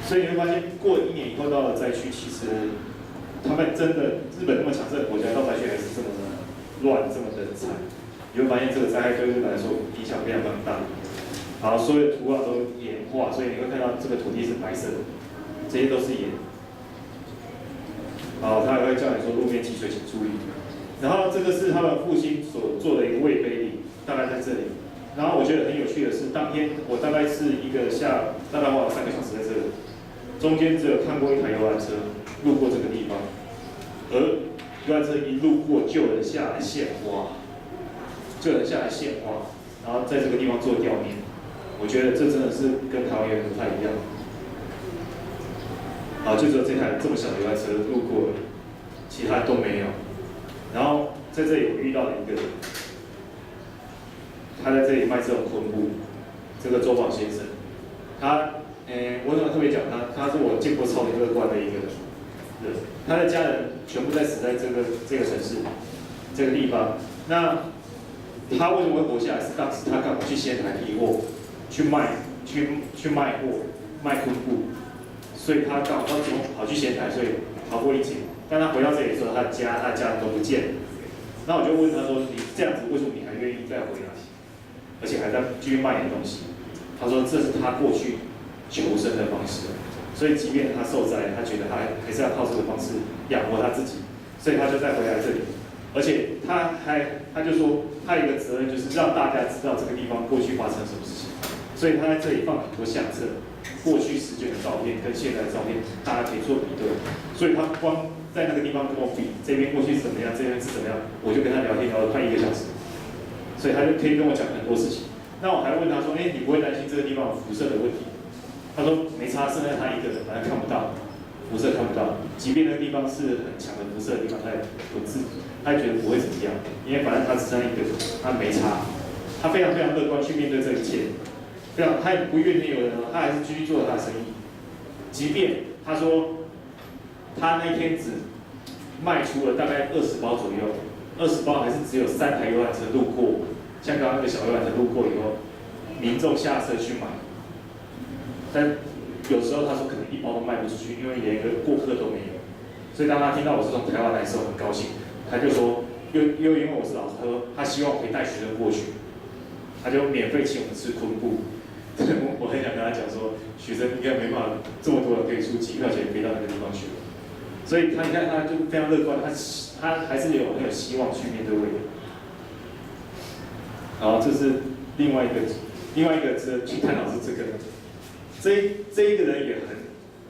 所以你会发现，过了1年以后到了灾区，其实他们真的日本那么强盛的国家，到灾区还是这么的乱，这么的惨。你会发现这个灾害对日本来说影响非常非常大。好，所有的土壤都盐化，所以你会看到这个土地是白色的，这些都是盐。好，他还会叫你说路面积水请注意。然后这个是他们复兴所做的一个魏碑礼，大概在这里。然后我觉得很有趣的是，当天我大概是一个大概花了3个小时在这里。中间只有看过一台游览车路过这个地方，而游览车一路过，就有人下来献花，然后在这个地方做悼念。我觉得这真的是跟台湾有点不太一样。好，就只有这台这么小的游览车路过了，其他都没有。然后在这里我遇到了一个人，他在这里卖这种昆布，这个周宝先生，我想特别讲他是我见过超级乐观的一个人。他的家人全部在死在这个城市，这个地方。那他为什么会活下来？是当时他刚好去仙台批货，去卖货，卖昆布，所以他刚好跑去仙台，所以逃过一劫。但他回到这里的时候，他的家人都不见了。那我就问他说：“你这样子，为什么你还愿意再回来，而且还在继续卖你的东西？”他说：“这是他过去求生的方式，所以即便他受灾，他觉得他还是要靠这个方式养活他自己，所以他就再回来这里。而且他就说，他有一个责任就是让大家知道这个地方过去发生了什么事情，所以他在这里放很多相册，过去时间的照片跟现在的照片，大家可以做比对。所以他光在那个地方跟我比，这边过去是怎么样，这边是怎么样，我就跟他聊天聊了快1个小时，所以他就可以跟我讲很多事情。那我还问他说：“你不会担心这个地方有辐射的问题？”他说没差，剩下他一个人，反正看不到，辐射看不到。即便那个地方是很强的辐射的地方，他也觉得不会怎么样，因为反正他只剩一个人，他没差。他非常非常乐观去面对这一切，他也不怨天尤人，他还是继续做他的生意。即便他说他那天只卖出了大概20包左右，20包还是只有3台游览车路过，像刚刚那个小游览车路过以后，民众下车去买。但有时候他说可能1包都卖不出去，因为连一个过客都没有。所以当他听到我是从台湾来的时候，很高兴，他就说又因为我是老师，他希望可以带学生过去，他就免费请我们吃昆布。我很想跟他讲说，学生应该没办法这么多人可以出机票钱飞到那个地方去。所以你看他就非常乐观，他还是很有希望去面对未来。好，这是另外一个去探讨是这个。这一个人也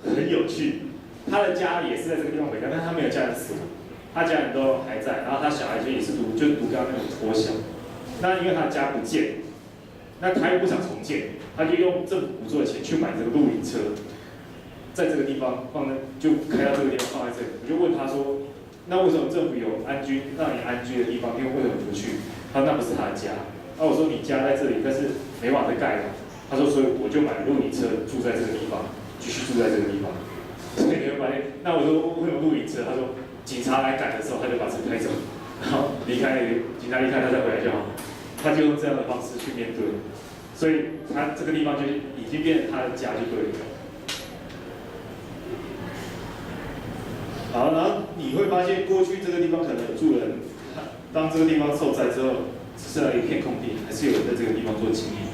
很有趣，他的家也是在这个地方回家，但他没有家人死亡，他家人都还在，然后他小孩也是读刚刚那种国小，那因为他的家不见，那他又不想重建，他就用政府补助的钱去买这个露营车，在这个地方就开到这个地方放在这里，我就问他说，那为什么政府有让你安居的地方，因为为什么不去？他说那不是他的家，那我说你家在这里，但是没法再盖了。他说，所以我就买露营车住在这个地方，继续住在这个地方。所以你会发现，那我说为什么露营车？他说警察来赶的时候，他就把车开走，然后警察离开，他再回来就好。他就用这样的方式去面对，所以他这个地方就已经变成他的家，就对了。好，然后你会发现，过去这个地方可能有住人，当这个地方受灾之后，只剩下一片空地，还是有人在这个地方做经营。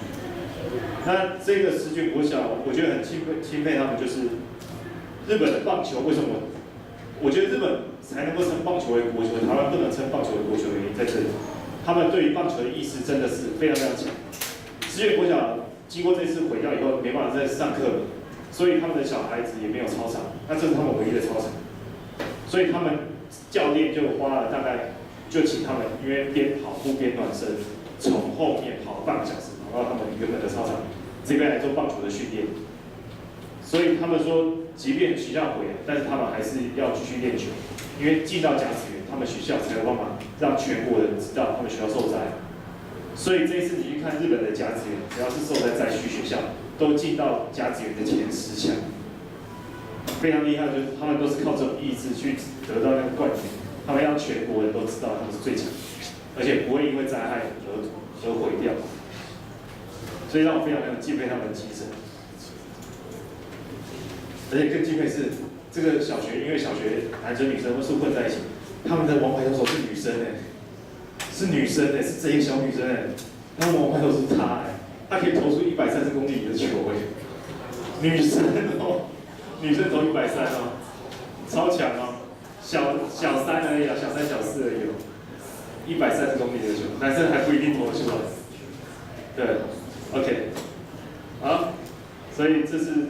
那这个石卷国小，我觉得很钦佩他们，就是日本的棒球为什么？我觉得日本才能够称棒球为国球，台湾不能称棒球为国球的原因在这里。他们对于棒球的意识真的是非常非常强。石卷国小经过这次毁掉以后，没办法再上课了，所以他们的小孩子也没有操场，那这是他们唯一的操场。所以他们教练就花了大概就请他们，因为边跑步边暖身，从后面跑半个小时。到他们原本的操场这边来做棒球的训练，所以他们说，即便学校毁了，但是他们还是要继续练球，因为进到甲子园，他们学校才有办法让全国人知道他们学校受灾。所以这一次你去看日本的甲子园，只要是受灾区学校，都进到甲子园的前10强，非常厉害。就是他们都是靠这种意志去得到那个冠军，他们让全国人都知道他们是最强。而且不会因为灾害而毁掉，所以让我非常敬佩他们的精神。而且更敬佩是这个小学，因为小学男生女生都是混在一起，他们的王牌投手是女生是女生是这一小女生他们王牌投手是她她可以投出130公里的球女生女生投130超强小三而已小3小4而已130公里的球，男生还不一定投得出来。对 ，OK， 好，所以这是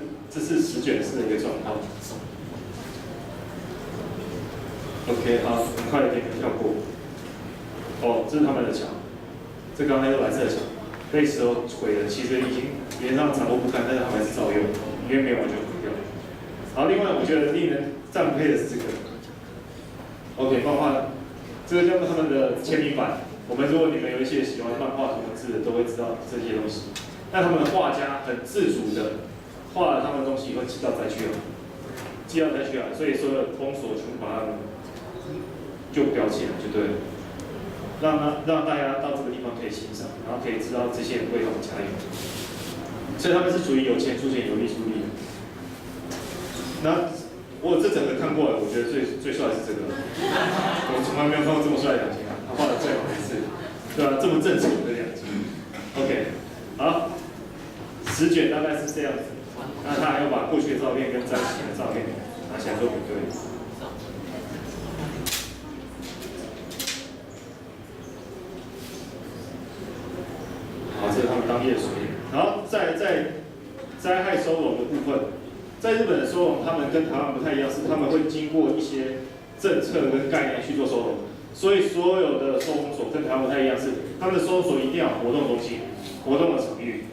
10卷式的一个状况。OK， 好，很快的可以跳过。这是他们的墙，这刚才那个蓝色的墙，被石头毁了，其实已经连上残破不堪，但是他们还是照用，因为没有完全毁掉。好，另外我觉得令人赞佩的是这个 ，OK， 漫画，这个叫做他们的签名版。我们如果你们有一些喜欢漫画什么字的，都会知道这些东西。那他们的画家很自主的画了他们的东西以后寄到灾区了，所以所有的封锁全部把它们就标起来就对了，让大家到这个地方可以欣赏，然后可以知道这些人为他们加油。所以他们是属于有钱出钱，有力出力的。那我这整个看过来，我觉得最帅的是这个，我从来没有看过这么帅的两集。画的最好一次，对吧？这么正常的2集 ，OK， 好，10卷大概是这样子。那他还要把过去的照片跟在一起的照片拿起来做比对。好，这是他们当地的水源。然后在灾害收容的部分，在日本的收容，他们跟台湾不太一样，是他们会经过一些政策跟概念去做收容。所以所有的收容所跟台湾不太一样，是他们的收容所一定要有活动中心、活动的场域，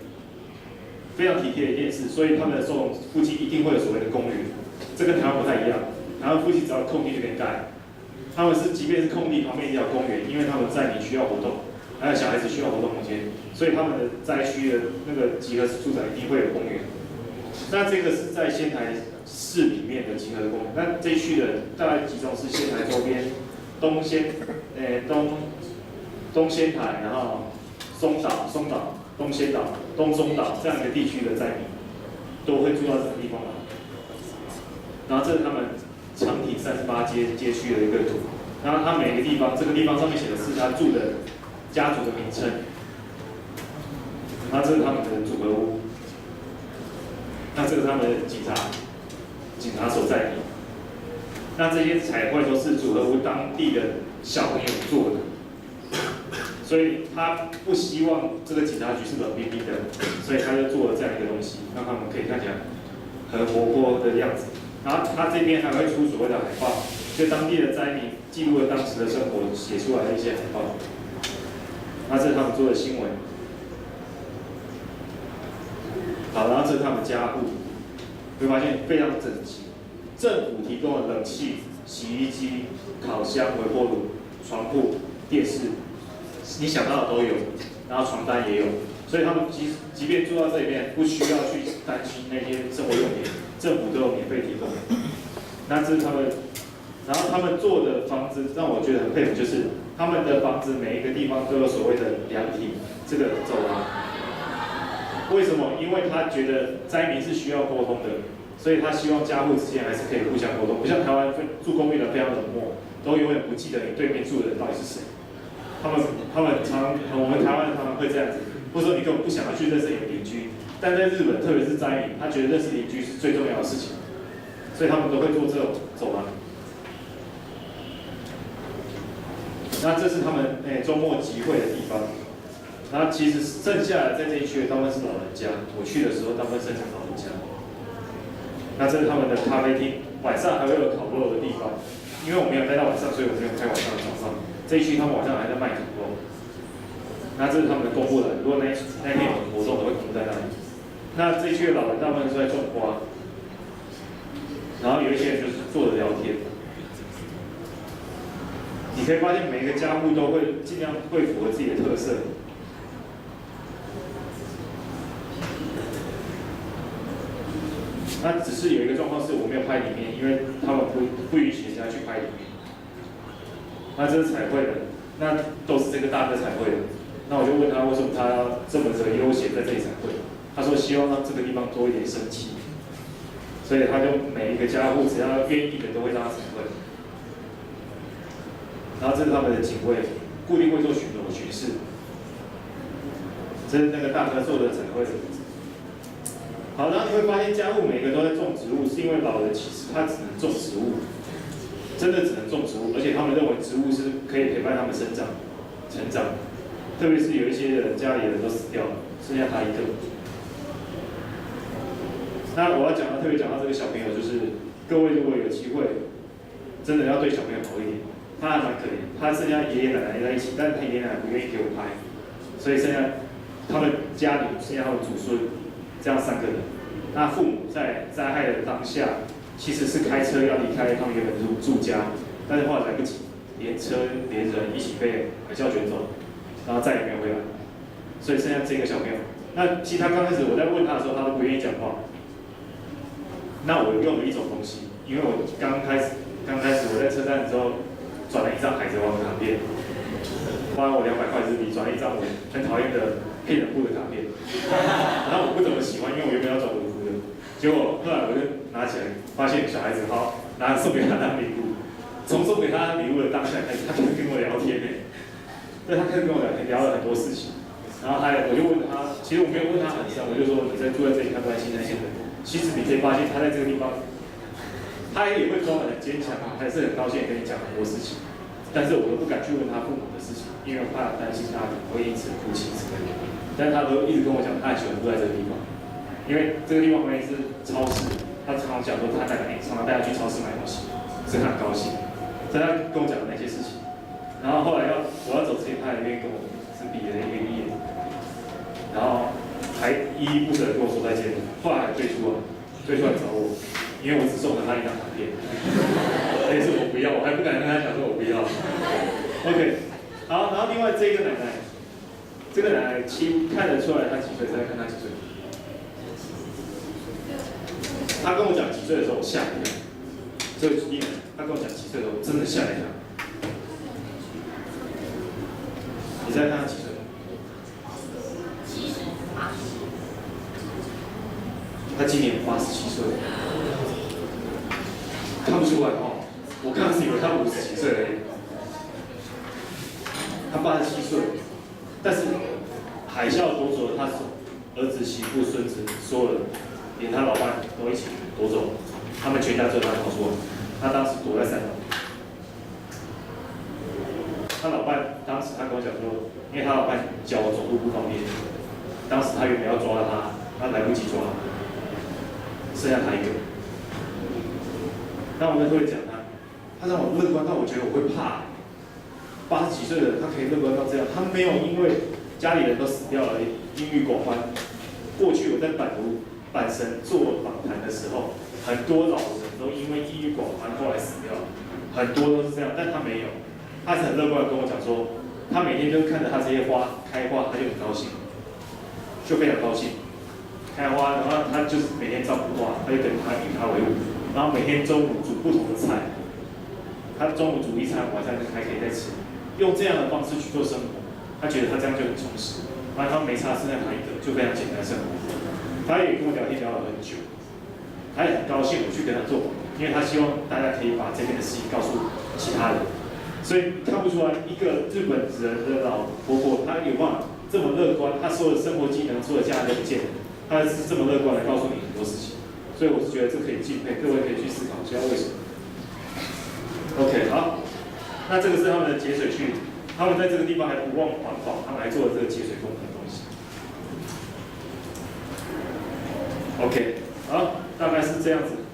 非常体贴的一件事。所以他们的收容附近一定会有所谓的公园，这跟台湾不太一样。台湾附近只要空地就可以盖，他们是即便是空地旁边一定要公园，因为他们在你需要活动，还有小孩子需要活动空间，所以他们的灾区的那个集合式住宅一定会有公园。那这个是在仙台市里面的集合的公园，那这一区的大概集中是仙台周边。东仙台，然后松岛、东仙岛、东松岛这样一个地区的灾民，都会住到这个地方来。然后这是他们长町38街区的一个图，然后它每个地方，这个地方上面写的是他住的家族的名称。那这是他们的组合屋，那这个是他们的警察所在地。那这些彩绘都是组合屋当地的小朋友做的，所以他不希望这个警察局是冷冰冰的，所以他就做了这样一个东西，让他们可以看起来很活泼的样子。然后他这边还会出所谓的海报，就当地的灾民记录了当时的生活，写出来的一些海报。那这是他们做的新闻。好，然后这是他们家户，会发现非常整齐。政府提供了冷气、洗衣机、烤箱、微波炉、床铺、电视，你想到的都有，然后床单也有，所以他们即便住到这边，不需要去担心那些生活用品，政府都有免费提供。那这是他们，然后他们做的房子让我觉得很佩服，就是他们的房子每一个地方都有所谓的凉亭，这个走廊。为什么？因为他觉得灾民是需要沟通的。所以他希望家户之间还是可以互相沟通，不像台湾住公寓的非常冷漠，都永远不记得你对面住的人到底是谁。我们台湾人常常会这样子，或者说你根本不想要去认识你的邻居。但在日本，特别是灾民，他觉得认识邻居是最重要的事情，所以他们都会做这种走廊。那这是他们周末集会的地方。那其实剩下的在这一区的大部分是老人家，我去的时候大部分剩下老人家。那这是他们的咖啡厅，晚上还会有烤肉的地方。因为我没有待到晚上，所以我没有开晚上的早上。这一区他们晚上还在卖烤肉。那这是他们的公布栏，如果那天有活动，都会公布在那里。那这一区的老人大部分是在种花，然后有一些人就是坐着聊天。你可以发现每一个家户都会尽量会符合自己的特色。那只是有一个状况是我没有拍里面，因为他们不允许人家去拍里面。那这是彩绘的，那都是这个大哥彩绘的。那我就问他为什么他要这么的悠闲在这里彩绘？他说希望让这个地方多一点生气，所以他就每一个家户只要愿意的都会让他彩绘。然后这是他们的警卫，固定会做巡逻巡视。这是那个大哥做的彩绘。好，然后你会发现家户每个都在种植物，是因为老人其实他只能种植物，真的只能种植物，而且他们认为植物是可以陪伴他们成长。特别是有一些人家里人都死掉了，剩下他一个。那我要特别讲到这个小朋友，就是各位如果有机会，真的要对小朋友好一点。他还蛮可怜，他剩下爷爷奶奶在一起，但是他爷爷奶奶不愿意给我拍，所以剩下他们家里剩下他们祖孙这样3个人。那父母在灾害的当下，其实是开车要离开他们原本住家，但是后来来不及，连车连人一起被海啸卷走，然后再也没有回来，所以剩下这个小朋友。那其实他刚开始我在问他的时候，他都不愿意讲话。那我用了一种东西，因为我刚开始我在车站的时候转了一张海贼王的卡片，花了我200块日币转了一张我很讨厌的骗人部的卡片，然后我不怎么喜欢，因为我原本要转文夫的，结果后来我就拿起来，发现小孩子好拿送给他当礼物，从送给他礼物的当下开始，他就跟我聊天对，他开始跟我聊天，聊了很多事情，然后我就问他，其实我没有问他很深，我就说你在住在这里看不看新山县的？其实你可以发现他在这个地方，他也会装得很坚强，还是很高兴跟你讲很多事情，但是我都不敢去问他父母的事情，因为我怕担心他可能会因此哭泣之类的。但是他都一直跟我讲，他很喜欢住在这个地方，因为这个地方旁边是超市，他常常讲说他常常带他去超市买东西，所以他很高兴。所以他跟我讲的那些事情，然后后来我要走之前，他还愿意跟我是比了一个1，然后还依依不舍的跟我说再见，后来还追出来找我，因为我只送了他一张卡片，但是我不要，我还不敢跟他讲说我不要。OK， 好，然后另外这个奶奶，看得出来她几岁，再看她几岁。她跟我讲几岁的时候，我吓一跳。这个因为她跟我讲几岁的时候，我真的吓一跳。你再看她几岁？他今年87岁，看不出来哦。我刚开始以为他50几岁而已。他87岁，但是海啸夺走了他儿子、媳妇、孙子，所有人，连他老伴都一起夺走，他们全家只有他逃出来。他当时躲在3楼。他老伴当时他跟我讲说，因为他老伴脚走路不方便，当时他原本要抓他，他来不及抓。剩下他一个，那我们会讲他让我乐观到我觉得我会怕。80几岁的人，他可以乐观到这样，他没有因为家里人都死掉了，郁郁寡欢。过去我在阪神做访谈的时候，很多老人都因为郁郁寡欢后来死掉了，很多都是这样，但他没有，他是很乐观的跟我讲说，他每天就看着他这些花开花，他就很高兴，就非常高兴。开花，然后他就是每天照顾花，他就跟他与他为伍，然后每天中午煮不同的菜，他中午煮一餐，晚上还可以再吃，用这样的方式去做生活，他觉得他这样就很充实，然后他没差，剩下他一个，就非常简单生活。他也跟我聊天聊了很久，他也很高兴我去跟他做，因为他希望大家可以把这边的事情告诉其他人，所以看不出来一个日本人的老婆婆，她有办法这么乐观，她所有的生活技能、所有的家人都不见了。他是这么乐观的告诉你很多事情，所以我是觉得这可以敬佩，各位可以去思考一下为什么。OK， 好，那这个是他们的节水区，他们在这个地方还不忘环保，他们还做了这个节水功能的东西。OK， 好，大概是这样子。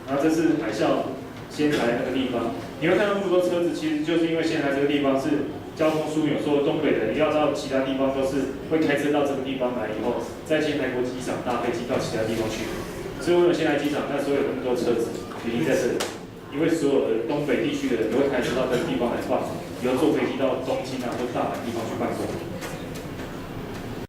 然后这是海啸仙台那个地方，你会看到那么多车子，其实就是因为仙台这个地方是交通枢纽，说东北的人要到其他地方都是会开车到这个地方来，以后在仙台国际机场搭飞机到其他地方去。所以为什么仙台机场那时候有那么多车子，原因在这里，因为所有的东北地区的人都会开车到这个地方来办，以后坐飞机到东京啊或大阪地方去办公。